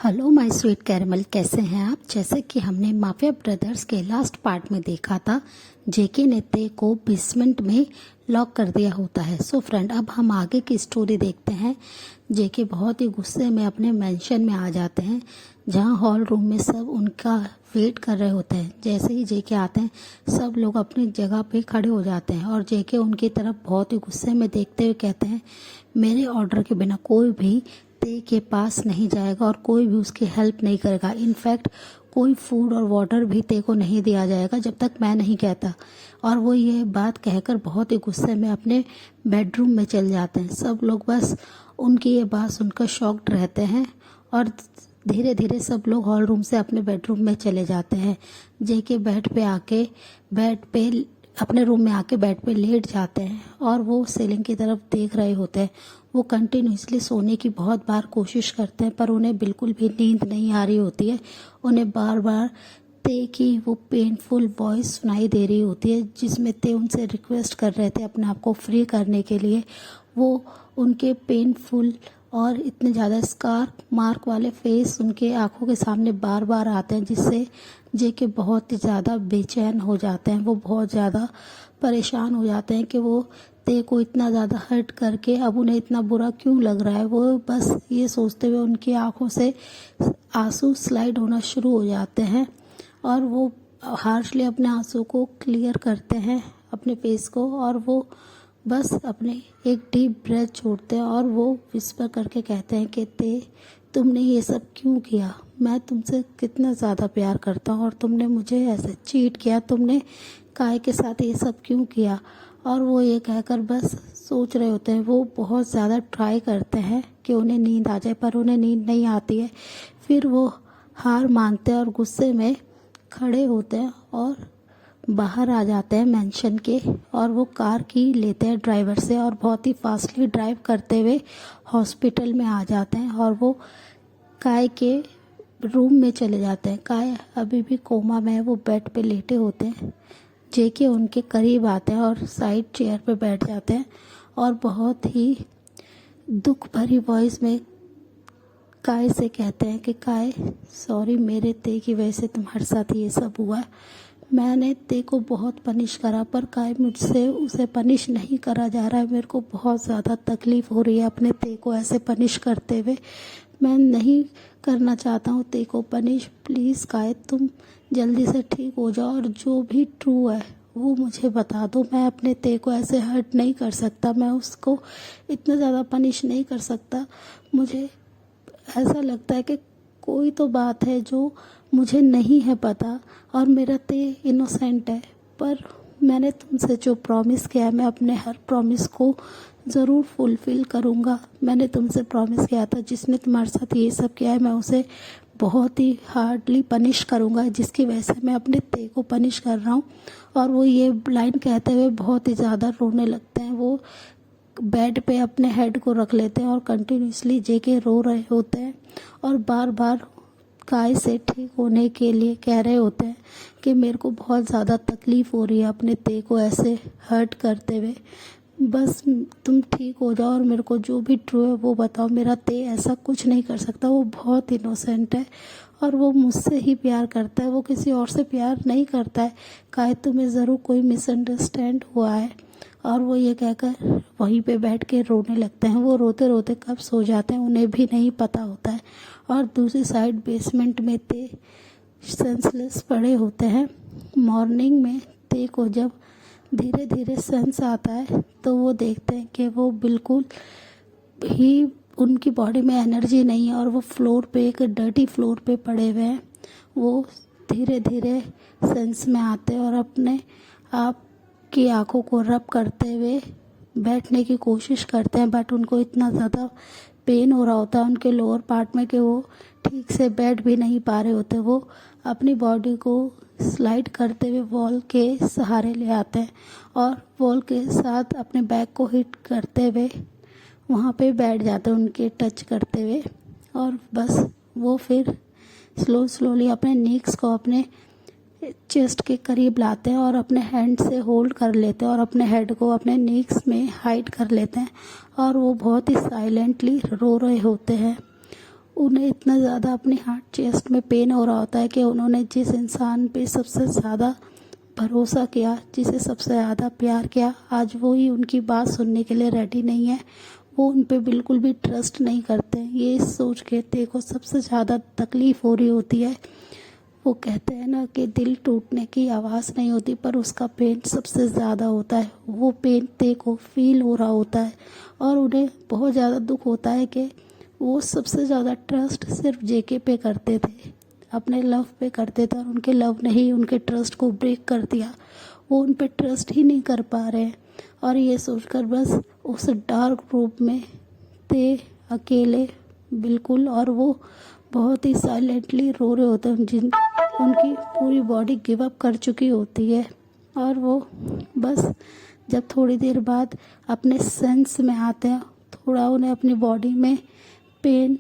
Hello my sweet caramel, कैसे हैं आप। जैसे कि हमने माफिया ब्रदर्स के लास्ट पार्ट में देखा था, जेके ने ते को बेसमेंट में लॉक कर दिया होता है। सो फ्रेंड, अब हम आगे की स्टोरी देखते हैं। जेके बहुत ही गुस्से में अपने मेंशन में आ जाते हैं, जहां हॉल रूम में सब उनका वेट कर रहे होते हैं। जैसे ही जेके आते हैं, सब लोग अपनी जगह पे खड़े हो जाते हैं और जेके उनकी तरफ बहुत ही गुस्से में देखते हुए कहते हैं, मेरे ऑर्डर के बिना कोई भी ते के पास नहीं जाएगा और कोई भी उसकी हेल्प नहीं करेगा। इनफैक्ट कोई फूड और वाटर भी ते को नहीं दिया जाएगा जब तक मैं नहीं कहता। और वो ये बात कहकर बहुत ही गुस्से में अपने बेडरूम में चल जाते हैं। सब लोग बस उनकी ये बात सुनकर शॉक्ड रहते हैं और धीरे धीरे सब लोग हॉल रूम से अपने बेडरूम में चले जाते हैं। जेके बेड पे अपने रूम में आके बेड पे लेट जाते हैं और वो सीलिंग की तरफ देख रहे होते हैं। वो कंटिन्यूसली सोने की बहुत बार कोशिश करते हैं, पर उन्हें बिल्कुल भी नींद नहीं आ रही होती है। उन्हें बार बार ते की वो पेनफुल वॉइस सुनाई दे रही होती है, जिसमें ते उनसे रिक्वेस्ट कर रहे थे अपने आप को फ्री करने के लिए। वो उनके पेनफुल और इतने ज़्यादा स्कार मार्क वाले फेस उनके आंखों के सामने बार बार आते हैं, जिससे जेके बहुत ही ज़्यादा बेचैन हो जाते हैं। वो बहुत ज़्यादा परेशान हो जाते हैं कि वो ते को इतना ज़्यादा हर्ट करके अब उन्हें इतना बुरा क्यों लग रहा है। वो बस ये सोचते हुए उनकी आंखों से आंसू स्लाइड होना शुरू हो जाते हैं और वो हार्शली अपने आंसू को क्लियर करते हैं अपने फेस को, और वो बस अपने एक डीप ब्रेथ छोड़ते हैं और वो विस्पर करके कहते हैं कि ते, तुमने ये सब क्यों किया। मैं तुमसे कितना ज़्यादा प्यार करता हूँ और तुमने मुझे ऐसे चीट किया। तुमने काय के साथ ये सब क्यों किया। और वो ये कहकर बस सोच रहे होते हैं। वो बहुत ज़्यादा ट्राई करते हैं कि उन्हें नींद आ जाए, पर उन्हें नींद नहीं आती है। फिर वो हार मानते हैं और गुस्से में खड़े होते हैं और बाहर आ जाते हैं मेंशन के, और वो कार की लेते हैं ड्राइवर से और बहुत ही फास्टली ड्राइव करते हुए हॉस्पिटल में आ जाते हैं। और वो काय के रूम में चले जाते हैं। काय अभी भी कोमा में है, वो बेड पे लेटे होते हैं। जेके उनके करीब आते हैं और साइड चेयर पे बैठ जाते हैं और बहुत ही दुख भरी वॉइस में काय से कहते हैं कि काय, सॉरी, मेरे ते की वजह से तुम्हारे साथ ये सब हुआ। मैंने ते को बहुत पनिश करा, पर काय मुझसे उसे पनिश नहीं करा जा रहा है। मेरे को बहुत ज़्यादा तकलीफ़ हो रही है अपने ते को ऐसे पनिश करते हुए। मैं नहीं करना चाहता हूँ ते को पनिश। प्लीज़ काय, तुम जल्दी से ठीक हो जाओ और जो भी ट्रू है वो मुझे बता दो। मैं अपने ते को ऐसे हर्ट नहीं कर सकता, मैं उसको इतना ज़्यादा पनिश नहीं कर सकता। मुझे ऐसा लगता है कि कोई तो बात है जो मुझे नहीं है पता, और मेरा ते इनोसेंट है। पर मैंने तुमसे जो प्रॉमिस किया है, मैं अपने हर प्रॉमिस को ज़रूर फुलफ़िल करूँगा। मैंने तुमसे प्रॉमिस किया था, जिसने तुम्हारे साथ ये सब किया है मैं उसे बहुत ही हार्डली पनिश करूँगा, जिसकी वजह से मैं अपने ते को पनिश कर रहा हूँ। और वो ये लाइन कहते हुए बहुत ही ज़्यादा रोने लगते हैं। वो बेड पे अपने हेड को रख लेते हैं और कंटिन्यूसली जेके रो रहे होते हैं और बार बार काय से ठीक होने के लिए कह रहे होते हैं कि मेरे को बहुत ज़्यादा तकलीफ़ हो रही है अपने ते को ऐसे हर्ट करते हुए। बस तुम ठीक हो जाओ और मेरे को जो भी ट्रू है वो बताओ। मेरा ते ऐसा कुछ नहीं कर सकता, वो बहुत इनोसेंट है और वो मुझसे ही प्यार करता है, वो किसी और से प्यार नहीं करता है। काय, तुम्हें ज़रूर कोई मिसअंडरस्टैंड हुआ है। और वो ये कहकर वहीं पे बैठ के रोने लगते हैं। वो रोते रोते कब सो जाते हैं उन्हें भी नहीं पता होता है। और दूसरी साइड बेसमेंट में ते सेंसलेस पड़े होते हैं। मॉर्निंग में ते को जब धीरे धीरे सेंस आता है तो वो देखते हैं कि वो बिल्कुल ही, उनकी बॉडी में एनर्जी नहीं है और वो फ्लोर पे, एक डर्टी फ्लोर पे पड़े हुए हैं। वो धीरे धीरे सेंस में आते हैं और अपने आप की आंखों को रब करते हुए बैठने की कोशिश करते हैं, बट उनको इतना ज़्यादा पेन हो रहा होता है उनके लोअर पार्ट में कि वो ठीक से बैठ भी नहीं पा रहे होते। वो अपनी बॉडी को स्लाइड करते हुए वॉल के सहारे ले आते हैं और वॉल के साथ अपने बैक को हिट करते हुए वहाँ पे बैठ जाते हैं उनके टच करते हुए। और बस वो फिर स्लोली अपने नीक्स को अपने चेस्ट के करीब लाते हैं और अपने हैंड से होल्ड कर लेते हैं और अपने हेड को अपने नीक्स में हाइड कर लेते हैं और वो बहुत ही साइलेंटली रो रहे होते हैं। उन्हें इतना ज़्यादा अपने हार्ट चेस्ट में पेन हो रहा होता है कि उन्होंने जिस इंसान पे सबसे ज़्यादा भरोसा किया, जिसे सबसे ज़्यादा प्यार किया, आज वो ही उनकी बात सुनने के लिए रेडी नहीं है। वो उन पे बिल्कुल भी ट्रस्ट नहीं करते। ये सोच के ते को सबसे ज़्यादा तकलीफ़ हो रही होती है। वो कहते हैं ना कि दिल टूटने की आवाज़ नहीं होती, पर उसका पेन सबसे ज़्यादा होता है। वो पेन ते को फील हो रहा होता है और उन्हें बहुत ज़्यादा दुख होता है कि वो सबसे ज़्यादा ट्रस्ट सिर्फ जेके पे करते थे, अपने लव पे करते थे, और उनके लव ने ही उनके ट्रस्ट को ब्रेक कर दिया। वो उन पे ट्रस्ट ही नहीं कर पा रहे हैं और ये सोचकर बस उस डार्क रूम में थे अकेले बिल्कुल, और वो बहुत ही साइलेंटली रो रहे होते हैं। उनकी पूरी बॉडी गिव अप कर चुकी होती है और वो बस जब थोड़ी देर बाद अपने सेंस में आते हैं, थोड़ा उन्हें अपनी बॉडी में पेन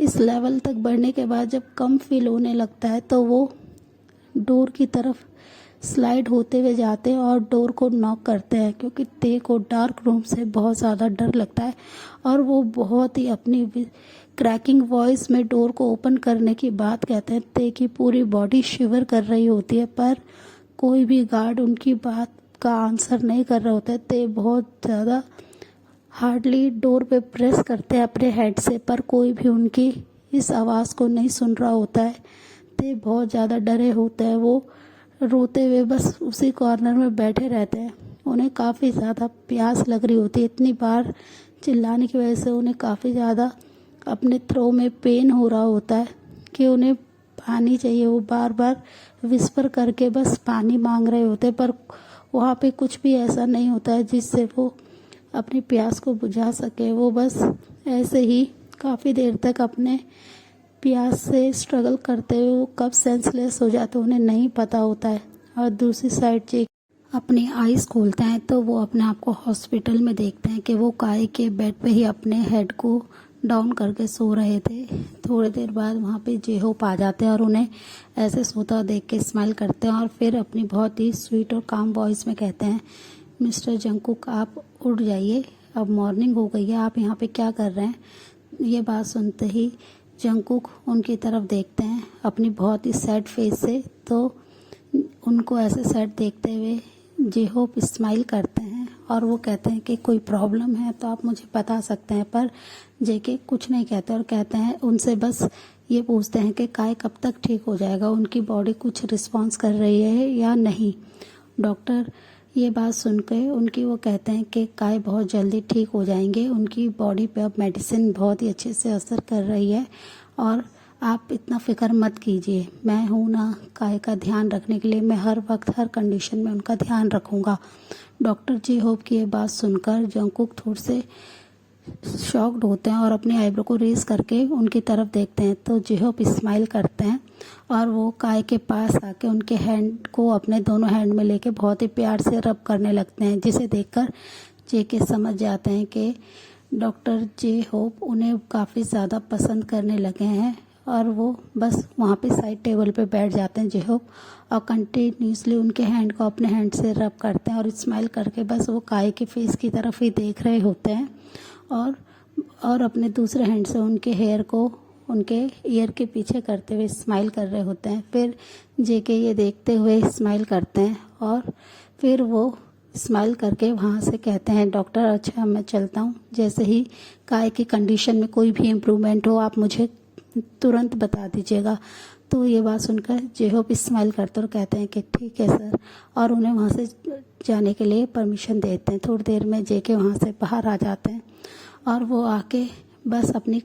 इस लेवल तक बढ़ने के बाद जब कम फील होने लगता है तो वो डोर की तरफ स्लाइड होते हुए जाते हैं और डोर को नॉक करते हैं, क्योंकि ते को डार्क रूम से बहुत ज़्यादा डर लगता है और वो बहुत ही अपनी क्रैकिंग वॉइस में डोर को ओपन करने की बात कहते हैं। ते की पूरी बॉडी शिवर कर रही होती है, पर कोई भी गार्ड उनकी बात का आंसर नहीं कर रहा होता है। ते बहुत ज़्यादा हार्डली डोर पे प्रेस करते हैं अपने हेड से, पर कोई भी उनकी इस आवाज़ को नहीं सुन रहा होता है। ते बहुत ज़्यादा डरे होते हैं। वो रोते हुए बस उसी कॉर्नर में बैठे रहते हैं। उन्हें काफ़ी ज़्यादा प्यास लग रही होती है। इतनी बार चिल्लाने की वजह से उन्हें काफ़ी ज़्यादा अपने थ्रो में पेन हो रहा होता है कि उन्हें पानी चाहिए। वो बार बार विस्पर करके बस पानी मांग रहे होते हैं, पर वहाँ पे कुछ भी ऐसा नहीं होता है जिससे वो अपनी प्यास को बुझा सके। वो बस ऐसे ही काफ़ी देर तक अपने प्यास से स्ट्रगल करते हुए वो कब सेंसलेस हो जाते उन्हें नहीं पता होता है। और दूसरी साइड जे अपनी आईज खोलते हैं तो वो अपने आप को हॉस्पिटल में देखते हैं कि वो काय के बेड पे ही अपने हेड को डाउन करके सो रहे थे। थोड़ी देर बाद वहाँ पे जेहोप आ जाते हैं और उन्हें ऐसे सोता देख के स्माइल करते हैं और फिर अपनी बहुत ही स्वीट और काम वॉइस में कहते हैं, मिस्टर जंगकुक आप उठ जाइए, अब मॉर्निंग हो गई है, आप यहाँ पे क्या कर रहे हैं। ये बात सुनते ही जंगकुक उनकी तरफ देखते हैं अपनी बहुत ही सैड फेस से, तो उनको ऐसे सैड देखते हुए जेहोप स्माइल करते हैं और वो कहते हैं कि कोई प्रॉब्लम है तो आप मुझे बता सकते हैं। पर जेके कुछ नहीं कहते और कहते हैं उनसे बस ये पूछते हैं कि काय कब तक ठीक हो जाएगा, उनकी बॉडी कुछ रिस्पॉन्स कर रही है या नहीं। डॉक्टर ये बात सुनकर उनकी वो कहते हैं कि काय बहुत जल्दी ठीक हो जाएंगे, उनकी बॉडी पे अब मेडिसिन बहुत ही अच्छे से असर कर रही है और आप इतना फिक्र मत कीजिए, मैं हूँ ना काय का ध्यान रखने के लिए, मैं हर वक्त हर कंडीशन में उनका ध्यान रखूँगा। डॉक्टर जेहोप की ये बात सुनकर जंगकुक थोड़े से शॉक्ड होते हैं और अपनी आईब्रो को रेज करके उनकी तरफ देखते हैं, तो जेहोप स्माइल करते हैं और वो काय के पास आके उनके हैंड को अपने दोनों हैंड में लेके बहुत ही प्यार से रब करने लगते हैं, जिसे देखकर जेके समझ जाते हैं कि डॉक्टर जेहोप उन्हें काफ़ी ज़्यादा पसंद करने लगे हैं और वो बस वहाँ पे साइड टेबल पे बैठ जाते हैं जेहोप और कंटिन्यूसली उनके हैंड को अपने हैंड से रब करते हैं और स्माइल करके बस वो काय के फेस की तरफ ही देख रहे होते हैं और अपने दूसरे हैंड से उनके हेयर को उनके ईयर के पीछे करते हुए स्माइल कर रहे होते हैं। फिर जेके ये देखते हुए स्माइल करते हैं और फिर वो स्माइल करके वहाँ से कहते हैं, डॉक्टर अच्छा मैं चलता हूँ, जैसे ही काय की कंडीशन में कोई भी इम्प्रूवमेंट हो आप मुझे तुरंत बता दीजिएगा। तो ये बात सुनकर जेहोप स्माइल करते और कहते हैं कि ठीक है सर, और उन्हें वहाँ से जाने के लिए परमिशन देते हैं। थोड़ी देर में जेके वहाँ से बाहर आ जाते हैं और वो आके बस अपनी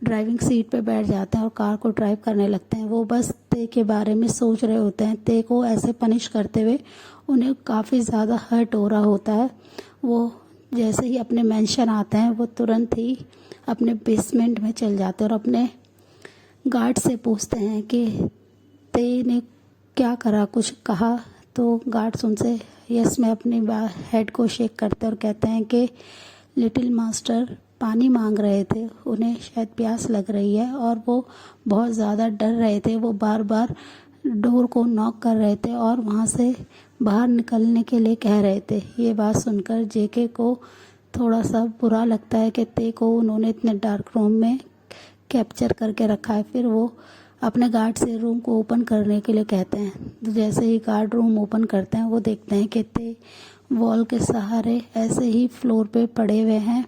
ड्राइविंग सीट पे बैठ जाते हैं और कार को ड्राइव करने लगते हैं। वो बस ते के बारे में सोच रहे होते हैं, ते को ऐसे पनिश करते हुए उन्हें काफ़ी ज़्यादा हर्ट हो रहा होता है। वो जैसे ही अपने मेंशन आते हैं वो तुरंत ही अपने बेसमेंट में चल जाते हैं और अपने गार्ड से पूछते हैं कि ते ने क्या करा, कुछ कहा। तो गार्ड्स उनसे यस में अपनी हेड को शेक करते और कहते हैं कि लिटिल मास्टर पानी मांग रहे थे, उन्हें शायद प्यास लग रही है और वो बहुत ज़्यादा डर रहे थे। वो बार बार डोर को नॉक कर रहे थे और वहाँ से बाहर निकलने के लिए कह रहे थे। ये बात सुनकर जेके को थोड़ा सा बुरा लगता है कि ते को उन्होंने इतने डार्क रूम में कैप्चर करके रखा है। फिर वो अपने गार्ड से रूम को ओपन करने के लिए कहते हैं। तो जैसे ही गार्ड रूम ओपन करते हैं वो देखते हैं कि ते वॉल के सहारे ऐसे ही फ्लोर पे पड़े हुए हैं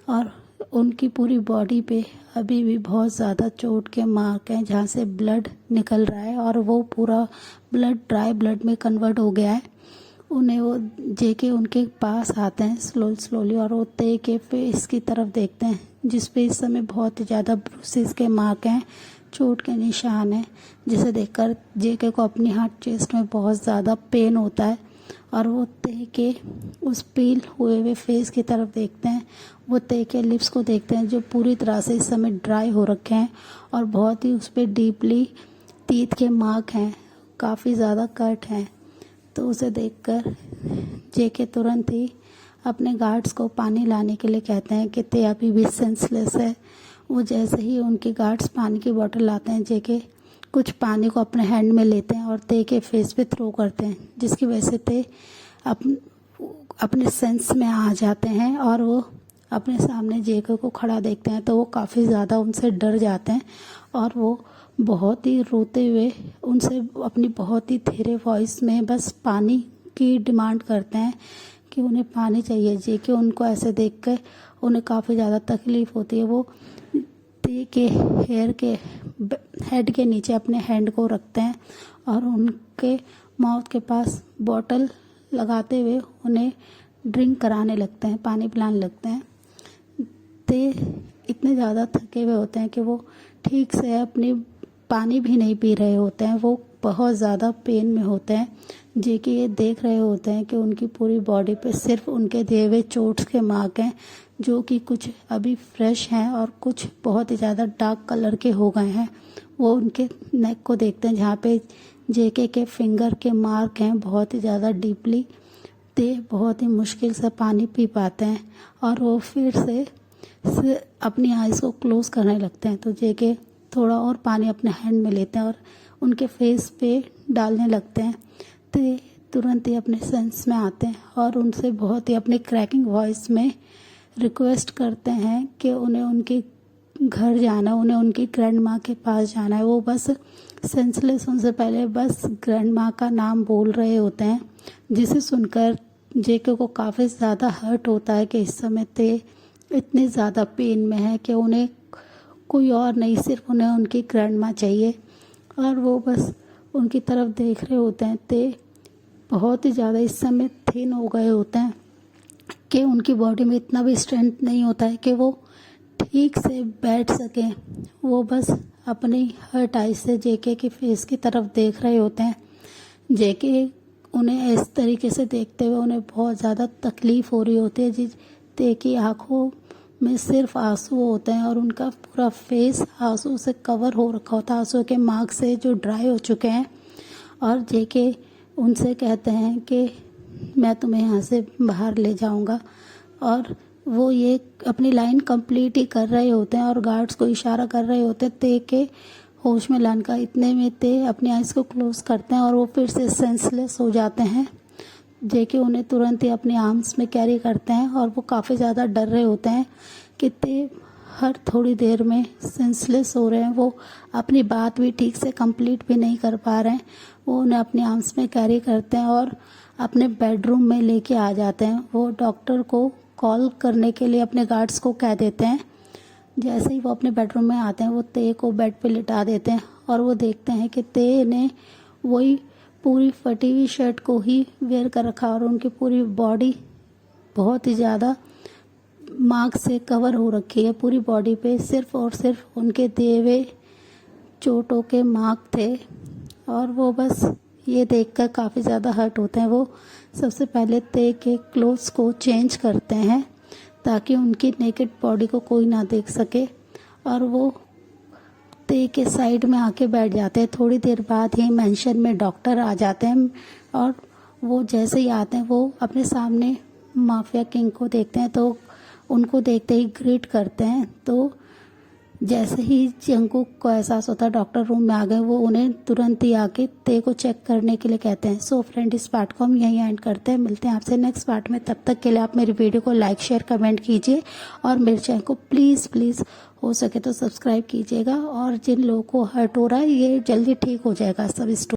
और उनकी पूरी बॉडी पे अभी भी बहुत ज़्यादा चोट के मार्क हैं जहाँ से ब्लड निकल रहा है और वो पूरा ब्लड ड्राई ब्लड में कन्वर्ट हो गया है। उन्हें वो जेके उनके पास आते हैं स्लोली और वो ते के फेस की तरफ देखते हैं जिस पे इस समय बहुत ही ज़्यादा ब्रूसेस के मार्क हैं, चोट के निशान हैं, जिसे देखकर जेके को अपनी हार्ट चेस्ट में बहुत ज़्यादा पेन होता है और वो ते के उस पील हुए हुए फेस की तरफ देखते हैं। वो ते के लिप्स को देखते हैं जो पूरी तरह से इस समय ड्राई हो रखे हैं और बहुत ही उस पर डीपली टीथ के मार्क हैं, काफ़ी ज़्यादा कट हैं। तो उसे देखकर जेके तुरंत ही अपने गार्ड्स को पानी लाने के लिए कहते हैं कि ते अभी भी सेंसलेस है। वो जैसे ही उनके गार्ड्स पानी की बोतल लाते हैं, जेके कुछ पानी को अपने हैंड में लेते हैं और ते के फेस पे थ्रो करते हैं, जिसकी वजह से ते अपने सेंस में आ जाते हैं और वो अपने सामने जेके को खड़ा देखते हैं तो वो काफ़ी ज़्यादा उनसे डर जाते हैं और वो बहुत ही रोते हुए उनसे अपनी बहुत ही धीरे वॉइस में बस पानी की डिमांड करते हैं कि उन्हें पानी चाहिए। जेके उनको ऐसे देखकर उन्हें काफ़ी ज़्यादा तकलीफ़ होती है। वो ते के हेड के नीचे अपने हैंड को रखते हैं और उनके माउथ के पास बॉटल लगाते हुए उन्हें ड्रिंक कराने लगते हैं, पानी पिलाने लगते हैं। ते इतने ज़्यादा थके हुए होते हैं कि वो ठीक से अपनी पानी भी नहीं पी रहे होते हैं, वो बहुत ज़्यादा पेन में होते हैं। जेके ये देख रहे होते हैं कि उनकी पूरी बॉडी पे सिर्फ उनके दिए हुए चोट्स के मार्क हैं जो कि कुछ अभी फ्रेश हैं और कुछ बहुत ही ज़्यादा डार्क कलर के हो गए हैं। वो उनके नेक को देखते हैं जहाँ पे जेके के फिंगर के मार्क हैं बहुत ही ज़्यादा डीपली। ते बहुत ही मुश्किल से पानी पी पाते हैं और वो फिर से अपनी आइज़ को क्लोज करने लगते हैं। तो जेके थोड़ा और पानी अपने हैंड में लेते हैं और उनके फेस पे डालने लगते हैं। ते तुरंत ही अपने सेंस में आते हैं और उनसे बहुत ही अपने क्रैकिंग वॉइस में रिक्वेस्ट करते हैं कि उन्हें उनके घर जाना, उन्हें उनकी ग्रैंड माँ के पास जाना है। वो बस सेंसलेस होने से पहले बस ग्रैंड माँ का नाम बोल रहे होते हैं, जिसे सुनकर जेके को काफ़ी ज़्यादा हर्ट होता है कि इस समय ते इतने ज़्यादा पेन में है कि उन्हें कोई और नहीं, सिर्फ उन्हें उनकी ग्रैंड माँ चाहिए और वो बस उनकी तरफ देख रहे होते हैं। ते बहुत ही ज़्यादा इस समय थिन हो गए होते हैं कि उनकी बॉडी में इतना भी स्ट्रेंथ नहीं होता है कि वो ठीक से बैठ सकें। वो बस अपनी हर्ट आई से जेके के फेस की तरफ देख रहे होते हैं। जेके उन्हें इस तरीके से देखते हुए उन्हें बहुत ज़्यादा तकलीफ़ हो रही होती है। ते की आँखों में सिर्फ आंसू होते हैं और उनका पूरा फेस आंसू से कवर हो रखा होता है, आंसू के मार्क से जो ड्राई हो चुके हैं। और जेके उनसे कहते हैं कि मैं तुम्हें यहाँ से बाहर ले जाऊँगा और वो ये अपनी लाइन कंप्लीट ही कर रहे होते हैं और गार्ड्स को इशारा कर रहे होते हैं ते के होश में लाने का। इतने में ते अपनी आइज़ को क्लोज करते हैं और वो फिर से सेंसलेस हो जाते हैं। जेके उन्हें तुरंत ही अपने आर्म्स में कैरी करते हैं और वो काफ़ी ज़्यादा डर रहे होते हैं कि ते हर थोड़ी देर में सेंसलेस हो रहे हैं। वो अपनी बात भी ठीक से कंप्लीट भी नहीं कर पा रहे हैं। वो उन्हें अपने आर्म्स में कैरी करते हैं और अपने बेडरूम में लेके आ जाते हैं। वो डॉक्टर को कॉल करने के लिए अपने गार्ड्स को कह देते हैं। जैसे ही वो अपने बेडरूम में आते हैं वो ते को बेड पे लिटा देते हैं और वो देखते हैं कि ते ने वही पूरी फटी हुई शर्ट को ही वेयर कर रखा और उनकी पूरी बॉडी बहुत ही ज़्यादा मार्क से कवर हो रखी है। पूरी बॉडी पे सिर्फ और सिर्फ उनके दिए हुए चोटों के मार्क थे और वो बस ये देखकर काफ़ी ज़्यादा हर्ट होते हैं। वो सबसे पहले ते के क्लोथ्स को चेंज करते हैं ताकि उनकी नेकेड बॉडी को कोई ना देख सके और वो ते के साइड में आके बैठ जाते हैं। थोड़ी देर बाद ही मेंशन में डॉक्टर आ जाते हैं और वो जैसे ही आते हैं वो अपने सामने माफिया किंग को देखते हैं तो उनको देखते ही ग्रीट करते हैं। तो जैसे ही जंकुक को एहसास होता है डॉक्टर रूम में आ गए, वो उन्हें तुरंत ही आके ते को चेक करने के लिए कहते हैं। सो फ्रेंड, इस पार्ट को हम यहीं एंड करते हैं। मिलते हैं आपसे नेक्स्ट पार्ट में। तब तक के लिए आप मेरी वीडियो को लाइक शेयर कमेंट कीजिए और मेरे चैनल को प्लीज़ हो सके तो सब्सक्राइब कीजिएगा। और जिन लोगों को हर्ट हो रहा है, ये जल्दी ठीक हो जाएगा सब।